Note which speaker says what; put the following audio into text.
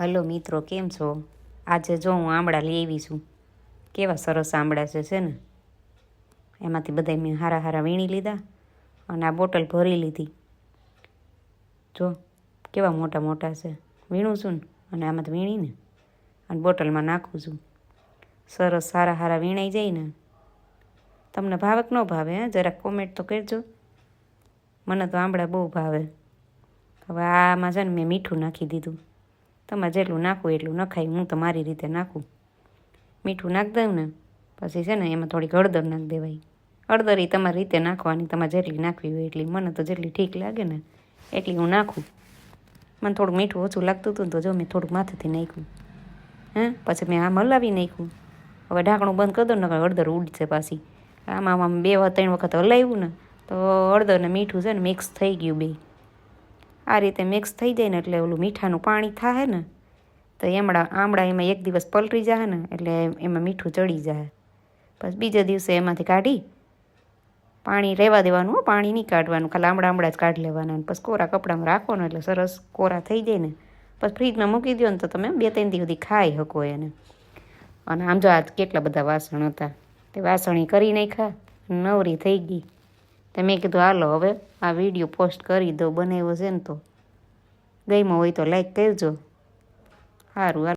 Speaker 1: Hello મિત્રો, કેમ છો? આજે જો હું આંબળા લઈ આવી છું. કેવા સરસ આંબળા છે ને. એમાંથી બધા મેં હારા હારા વીણી લીધા અને આ બોટલ ભરી લીધી. જો કેવા મોટા મોટા છે. વીણું છું ને અને આમાંથી વીણીને અને બોટલમાં નાખું છું. સરસ સારા હારા વીણાઈ જાય ને. તમને ભાવે કે ન ભાવે? જરાક કોમેન્ટ તો કરજો. મને તો આંબળા બહુ ભાવે. હવે આમાં છે ને મેં મીઠું નાખી દીધું. તમારે જેટલું નાખવું એટલું નખાય. હું તો મારી રીતે નાખું. મીઠું નાખી દઉં ને પછી છે ને એમાં થોડીક હળદર નાખી દેવાય. હળદર એ તમારી રીતે નાખવાની, તમારે જેટલી નાખવી હોય એટલી. મને તો જેટલી ઠીક લાગે ને એટલી હું નાખું. મને થોડુંક મીઠું ઓછું લાગતું હતું ને તો જો મેં થોડુંક માથેથી નાખ્યું. પછી મેં આમ હલાવી નાખ્યું. હવે ઢાંકણું બંધ કરી દો ને હળદર ઉડશે પાછી. આમાં 2-3 વખત હલાવ્યું ને તો હળદર ને મીઠું છે ને મિક્સ થઈ ગયું બે. આ રીતે મિક્સ થઈ જાય ને એટલે ઓલું મીઠાનું પાણી થાય ને તો આમળા એમાં એક દિવસ પલળી જાય ને એટલે એમાં મીઠું ચડી જાય. પછી બીજા દિવસે એમાંથી કાઢી પાણી રહેવા દેવાનું. પાણી નહીં કાઢવાનું, ખાલી આમળા જ કાઢી લેવાના. પછી કોરા કપડામાં રાખો ને એટલે સરસ કોરા થઈ જાય ને પછી ફ્રીજમાં મૂકી દો ને તો તમે 2-3 દિવસ સુધી ખાઈ શકો એને. અને આમ જો આજ કેટલા બધા વાસણ હતા તે વાસણી કરી નાખ્યા. નવરી થઈ ગઈ તો મેં કીધું હાલો હવે આ વિડીયો પોસ્ટ કરી દો. બનાવ્યો છે ને તો ગમ્યો હોય તો લાઈક કરજો. સારું.